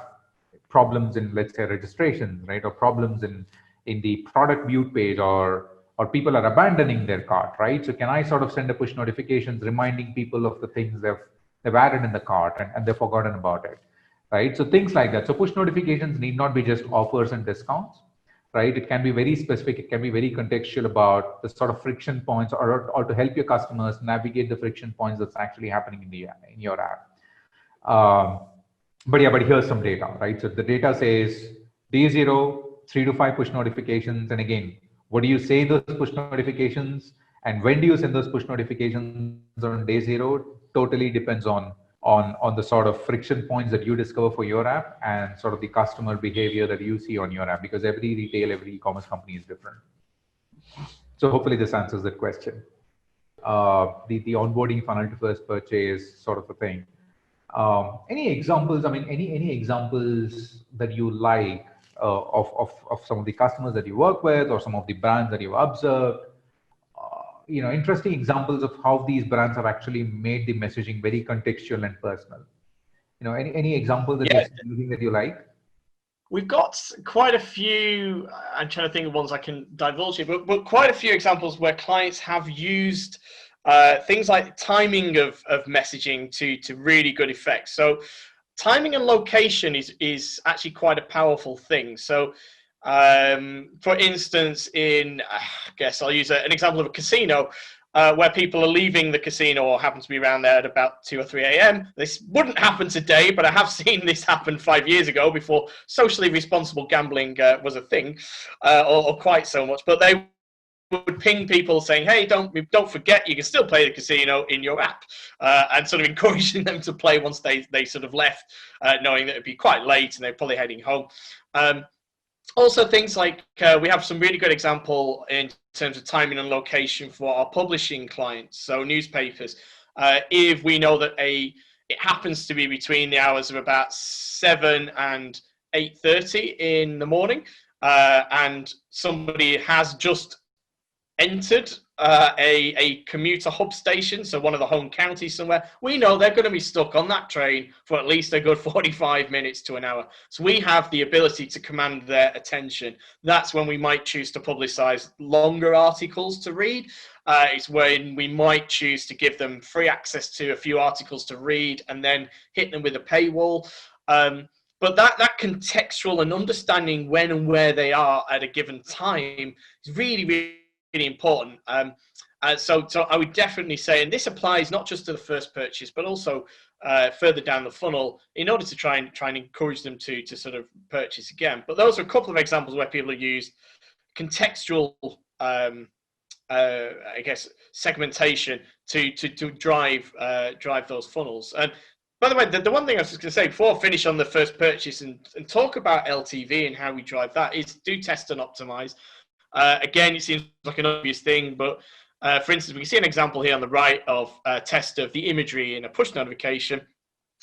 problems in, let's say, registration, right? Or problems in the product view page or or people are abandoning their cart, right? So can I sort of send a push notifications reminding people of the things they've added in the cart and they've forgotten about it, right? So things like that. So push notifications need not be just offers and discounts, right? It can be very specific. It can be very contextual about the sort of friction points, or to help your customers navigate the friction points that's actually happening in your app. But here's some data, right? So the data says day zero, 3 to 5 push notifications. And again, what do you say in those push notifications? And when do you send those push notifications on day zero? Totally depends on the sort of friction points that you discover for your app and sort of the customer behavior that you see on your app, because every retail, every e-commerce company is different. So hopefully this answers that question. The onboarding funnel to first purchase sort of a thing. Any examples? I mean, any examples that you like of some of the customers that you work with, or some of the brands that you've observed? Interesting examples of how these brands have actually made the messaging very contextual and personal. Any example that you're using that you like? We've got quite a few. I'm trying to think of ones I can divulge here, but quite a few examples where clients have used things like timing of messaging to really good effect. So timing and location is actually quite a powerful thing. So for instance, I guess I'll use an example of a casino where people are leaving the casino or happen to be around there at about 2 or 3 a.m. This wouldn't happen today, but I have seen this happen 5 years ago, before socially responsible gambling was a thing, or quite so much. But they would ping people saying, hey, don't forget, you can still play the casino in your app, and sort of encouraging them to play once they sort of left, knowing that it'd be quite late and they're probably heading home. Also, things like we have some really good example in terms of timing and location for our publishing clients, so newspapers. If we know that it happens to be between the hours of about 7 and 8:30 in the morning, and somebody has just entered a commuter hub station, so one of the home counties somewhere, we know they're going to be stuck on that train for at least a good 45 minutes to an hour. So we have the ability to command their attention. That's when we might choose to publicize longer articles to read. It's when we might choose to give them free access to a few articles to read and then hit them with a paywall. But that contextual and understanding when and where they are at a given time is really, really important. So I would definitely say, and this applies not just to the first purchase, but also further down the funnel, in order to try and encourage them to sort of purchase again. But those are a couple of examples where people have used contextual, I guess, segmentation to drive those funnels. And by the way, the one thing I was just going to say before I finish on the first purchase and talk about LTV and how we drive that is do test and optimize. Again, it seems like an obvious thing, but for instance, we can see an example here on the right of a test of the imagery in a push notification.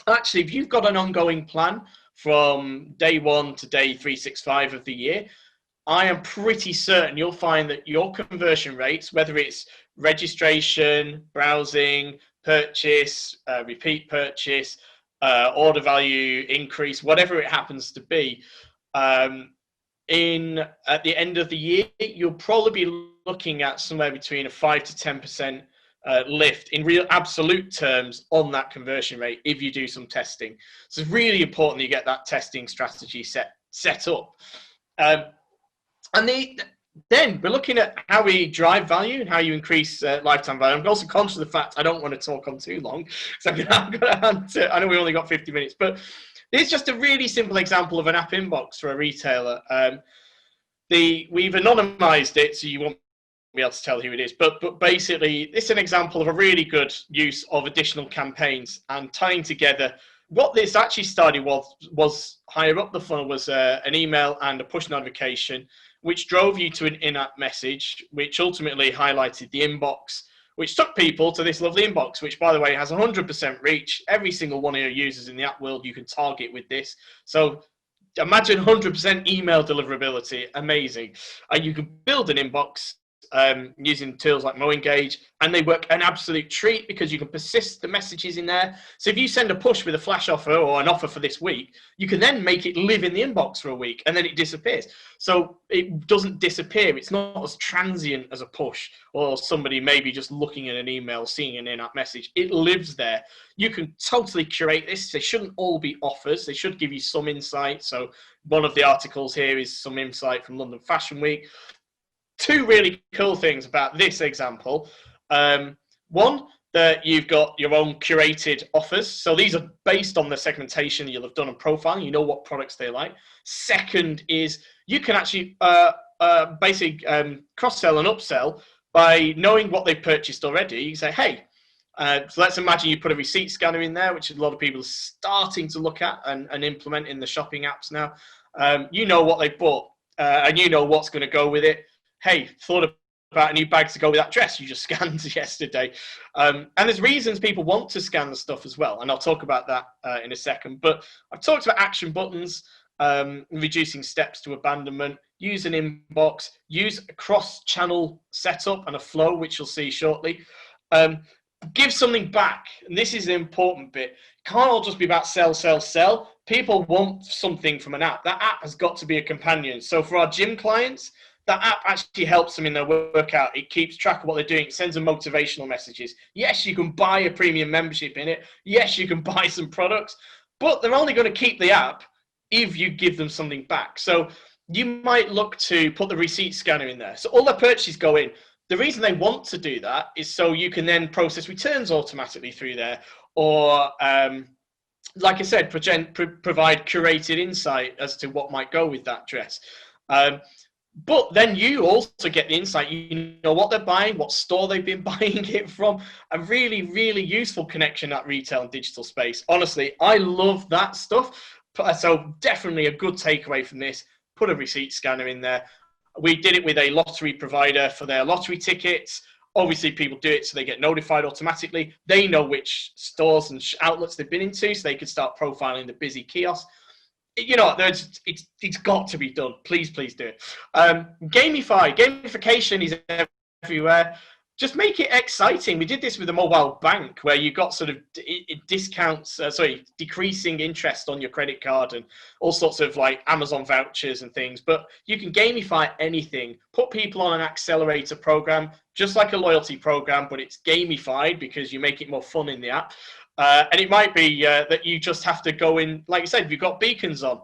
Actually, if you've got an ongoing plan from day 1 to day 365 of the year, I am pretty certain you'll find that your conversion rates, whether it's registration, browsing, purchase, repeat purchase, order value increase, whatever it happens to be, at the end of the year, you'll probably be looking at somewhere between a 5 to 10% lift in real absolute terms on that conversion rate if you do some testing. So it's really important that you get that testing strategy set up. Then we're looking at how we drive value and how you increase lifetime value. I'm also conscious of the fact I don't want to talk on too long, so I'm going to hand to, I know we only got 50 minutes, but it's just a really simple example of an app inbox for a retailer. We've anonymized it, so you won't be able to tell who it is. But basically, it's an example of a really good use of additional campaigns and tying together. What this actually started was higher up the funnel was an email and a push notification, which drove you to an in-app message, which ultimately highlighted the inbox, which took people to this lovely inbox, which, by the way, has 100% reach. Every single one of your users in the app world you can target with this. So imagine 100% email deliverability. Amazing. And you can build an inbox using tools like MoEngage, and they work an absolute treat because you can persist the messages in there. So if you send a push with a flash offer or an offer for this week, you can then make it live in the inbox for a week and then it disappears. So it doesn't disappear. It's not as transient as a push or somebody maybe just looking at an email, seeing an in-app message. It lives there. You can totally curate this. They shouldn't all be offers. They should give you some insight. So one of the articles here is some insight from London Fashion Week. Two really cool things about this example. One, that you've got your own curated offers. So these are based on the segmentation you'll have done on profiling. You know what products they like. Second is you can actually basically cross-sell and upsell by knowing what they've purchased already. You say, hey, so let's imagine you put a receipt scanner in there, which a lot of people are starting to look at and implement in the shopping apps now. You know what they bought and you know what's going to go with it. Hey, thought about a new bag to go with that dress you just scanned yesterday. And there's reasons people want to scan the stuff as well. And I'll talk about that in a second. But I've talked about action buttons, reducing steps to abandonment, use an inbox, use a cross-channel setup and a flow, which you'll see shortly. Give something back. And this is the important bit. It can't all just be about sell, sell, sell. People want something from an app. That app has got to be a companion. So for our gym clients, that app actually helps them in their workout. It keeps track of what they're doing. It sends them motivational messages. Yes, you can buy a premium membership in it. Yes, you can buy some products, but they're only going to keep the app if you give them something back. So you might look to put the receipt scanner in there. So all their purchases go in. The reason they want to do that is so you can then process returns automatically through there, or like I said, provide curated insight as to what might go with that dress. But then you also get the insight. You know what they're buying, what store they've been buying it from. A really, really useful connection at retail and digital space. Honestly, I love that stuff. So definitely a good takeaway from this. Put a receipt scanner in there. We did it with a lottery provider for their lottery tickets. Obviously, people do it so they get notified automatically. They know which stores and outlets they've been into, so they can start profiling the busy kiosks. You know, it's got to be done. Please do it. Gamification is everywhere. Just make it exciting. We did this with a mobile bank where you got sort of discounts, decreasing interest on your credit card and all sorts of like Amazon vouchers and things. But you can gamify anything. Put people on an accelerator program, just like a loyalty program, but it's gamified because you make it more fun in the app. And it might be that you just have to go in, like you said, if you've got beacons on,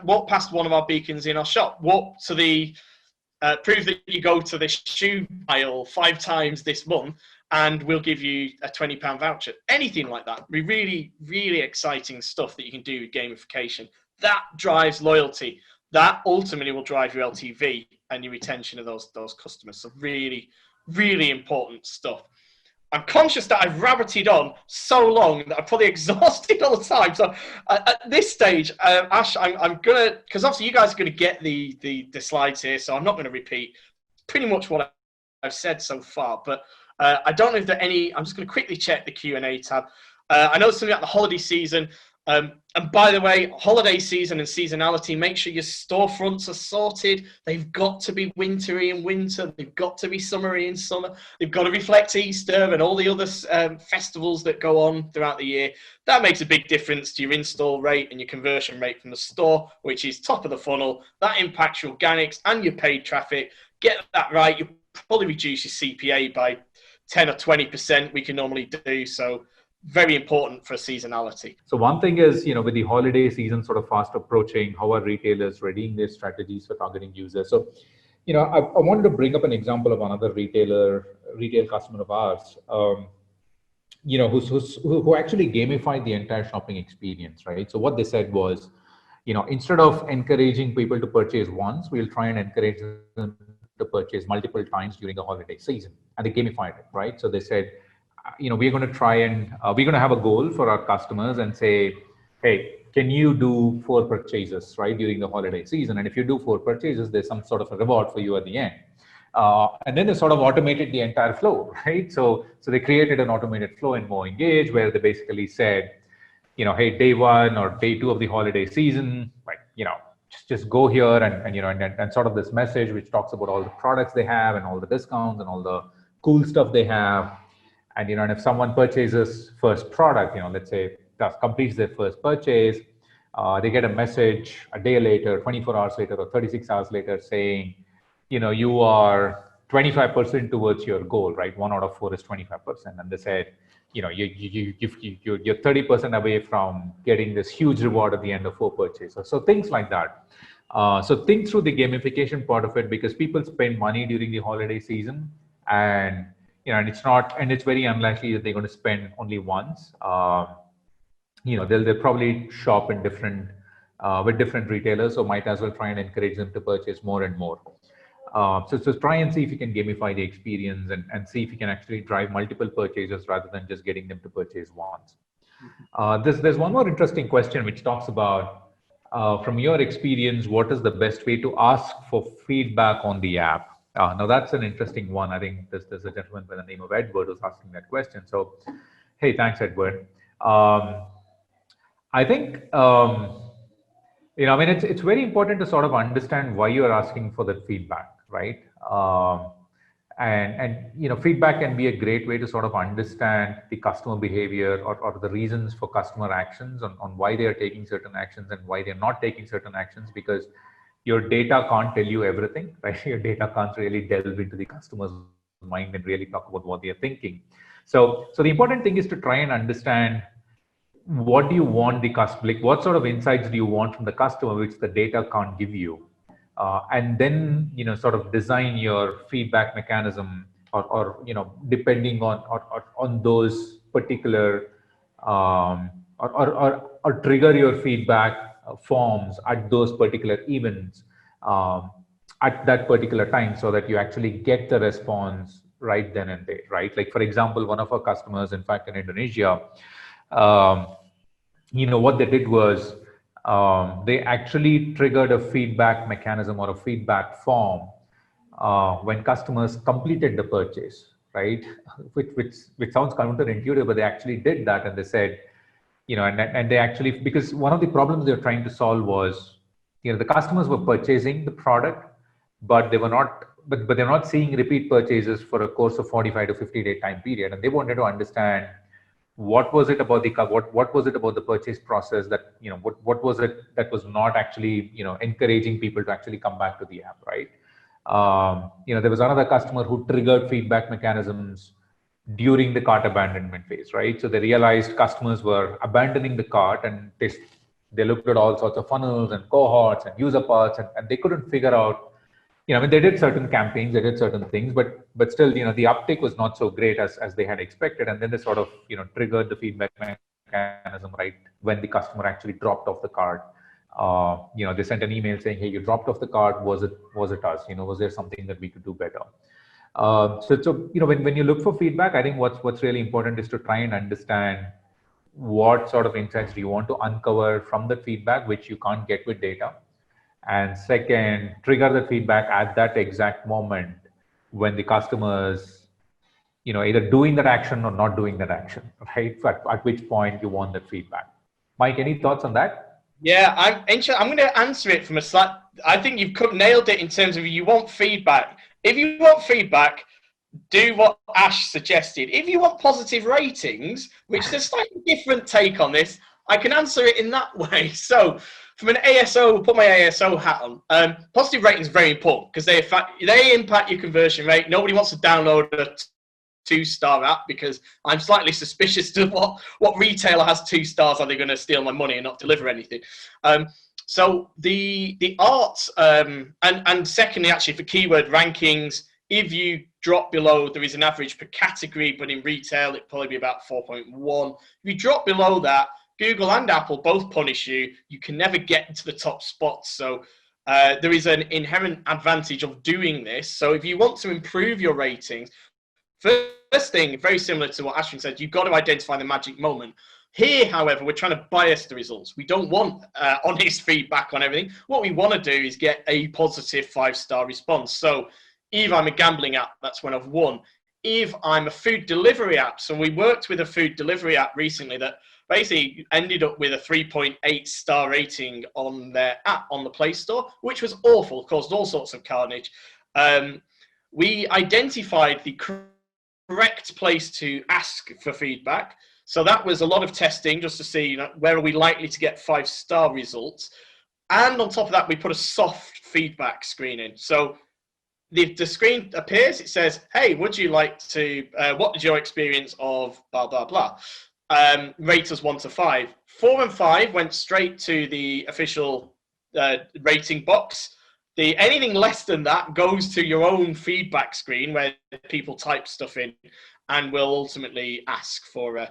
walk past one of our beacons in our shop, walk to the, prove that you go to the shoe aisle 5 times this month, and we'll give you a £20 voucher. Anything like that. Really, really exciting stuff that you can do with gamification. That drives loyalty. That ultimately will drive your LTV and your retention of those customers. So really, really important stuff. I'm conscious that I've rabbited on so long that I'm probably exhausted all the time. So at this stage, Ash, I'm going to, because obviously you guys are going to get the slides here, so I'm not going to repeat pretty much what I've said so far. But I don't know if there are any, I'm just going to quickly check the Q&A tab. I know something about the holiday season. And by the way, holiday season and seasonality, make sure your storefronts are sorted. They've got to be wintry in winter. They've got to be summery in summer. They've got to reflect Easter and all the other festivals that go on throughout the year. That makes a big difference to your install rate and your conversion rate from the store, which is top of the funnel. That impacts your organics and your paid traffic. Get that right. You'll probably reduce your CPA by 10 or 20%. We can normally do so. Very important for seasonality. So one thing is, with the holiday season sort of fast approaching, how are retailers readying their strategies for targeting users? So, I wanted to bring up an example of another retail customer of ours, who actually gamified the entire shopping experience, right? So what they said was, instead of encouraging people to purchase once, we'll try and encourage them to purchase multiple times during the holiday season. And they gamified it, right? So they said, we're going to try and we're going to have a goal for our customers and say, hey, can you do 4 purchases, right, during the holiday season? And if you do 4 purchases, there's some sort of a reward for you at the end. And then they sort of automated the entire flow, right? So they created an automated flow in MoEngage where they basically said, hey, day 1 or day 2 of the holiday season, like, just go here and sort of this message which talks about all the products they have and all the discounts and all the cool stuff they have. And if someone purchases first product, let's say completes their first purchase, they get a message a day later, 24 hours later, or 36 hours later saying, you are 25% towards your goal, right? 1 out of 4 is 25. And they said, you're 30% away from getting this huge reward at the end of 4 purchases. So things like that. So think through the gamification part of it, because people spend money during the holiday season, and it's very unlikely that they're going to spend only once. They'll probably shop in different with different retailers, so might as well try and encourage them to purchase more and more. So try and see if you can gamify the experience and see if you can actually drive multiple purchases rather than just getting them to purchase once. There's one more interesting question which talks about, from your experience, what is the best way to ask for feedback on the app? Now that's an interesting one. I think there's a gentleman by the name of Edward who's asking that question. So, hey, thanks, Edward. I think, it's very important to sort of understand why you're asking for that feedback, right? And feedback can be a great way to sort of understand the customer behavior or the reasons for customer actions on why they are taking certain actions and why they're not taking certain actions, because your data can't tell you everything, right? Your data can't really delve into the customer's mind and really talk about what they're thinking. So the important thing is to try and understand, what do you want the customer, like what sort of insights do you want from the customer which the data can't give you, and then sort of design your feedback mechanism or depending on those particular or trigger your feedback forms at those particular events at that particular time, so that you actually get the response right then and there, right? Like, for example, one of our customers, in fact, in Indonesia, what they did was, they actually triggered a feedback mechanism or a feedback form when customers completed the purchase, right? Which sounds counterintuitive, but they actually did that, and they said, and they actually, because one of the problems they were trying to solve was, the customers were purchasing the product, but they were not, but they're not seeing repeat purchases for a course of 45 to 50-day time period, and they wanted to understand, what was it about what was it about the purchase process that, what was it that was not actually, encouraging people to actually come back to the app, right? There was another customer who triggered feedback mechanisms during the cart abandonment phase, right? So they realized customers were abandoning the cart, and they looked at all sorts of funnels and cohorts and user paths, and they couldn't figure out, they did certain campaigns, they did certain things, but still, the uptake was not so great as they had expected. And then they sort of, triggered the feedback mechanism right when the customer actually dropped off the cart. They sent an email saying, hey, you dropped off the cart. Was it us? Was there something that we could do better? So when you look for feedback, I think what's really important is to try and understand what sort of insights do you want to uncover from the feedback, which you can't get with data. And second, trigger the feedback at that exact moment when the customer's, either doing that action or not doing that action, right? At which point you want that feedback. Mike, any thoughts on that? Yeah, I'm going to answer it from I think you've nailed it in terms of, you want feedback. If you want feedback, do what Ash suggested. If you want positive ratings, which is a slightly different take on this, I can answer it in that way. So, from an ASO, put my ASO hat on. Positive ratings are very important because they impact your conversion rate. Nobody wants to download a 2-star app because I'm slightly suspicious to what retailer has 2 stars. Are they going to steal my money and not deliver anything? So the art, and secondly, actually, for keyword rankings, if you drop below, there is an average per category, but in retail, it'd probably be about 4.1. If you drop below that, Google and Apple both punish you. You can never get into the top spots. So there is an inherent advantage of doing this. So if you want to improve your ratings, first thing, very similar to what Ashwin said, you've got to identify the magic moment. Here, however, we're trying to bias the results. We don't want honest feedback on everything. What we want to do is get a positive 5-star response. So if I'm a gambling app, that's when I've won. If I'm a food delivery app, so we worked with a food delivery app recently that basically ended up with a 3.8 star rating on their app on the Play Store, which was awful, caused all sorts of carnage. We identified the correct place to ask for feedback. So that was a lot of testing just to see, where are we likely to get 5-star results. And on top of that, we put a soft feedback screen in. So the screen appears, it says, hey, would you like to, what is your experience of blah, blah, blah? Rate us 1 to 5. 4 and 5 went straight to the official rating box. Anything less than that goes to your own feedback screen where people type stuff in and will ultimately ask for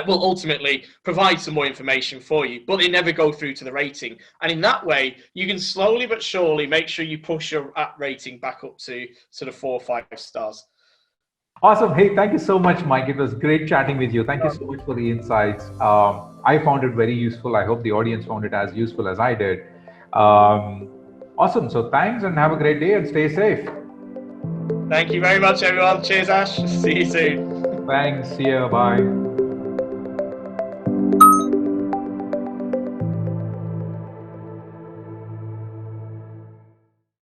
will ultimately provide some more information for you, but they never go through to the rating. And in that way, you can slowly but surely make sure you push your app rating back up to sort of 4 or 5 stars. Awesome. Hey, thank you so much, Mike. It was great chatting with you. Thank you so much for the insights. I found it very useful. I hope the audience found it as useful as I did. Awesome. So thanks and have a great day and stay safe. Thank you very much, everyone. Cheers, Ash. See you soon. Thanks. See you. Bye.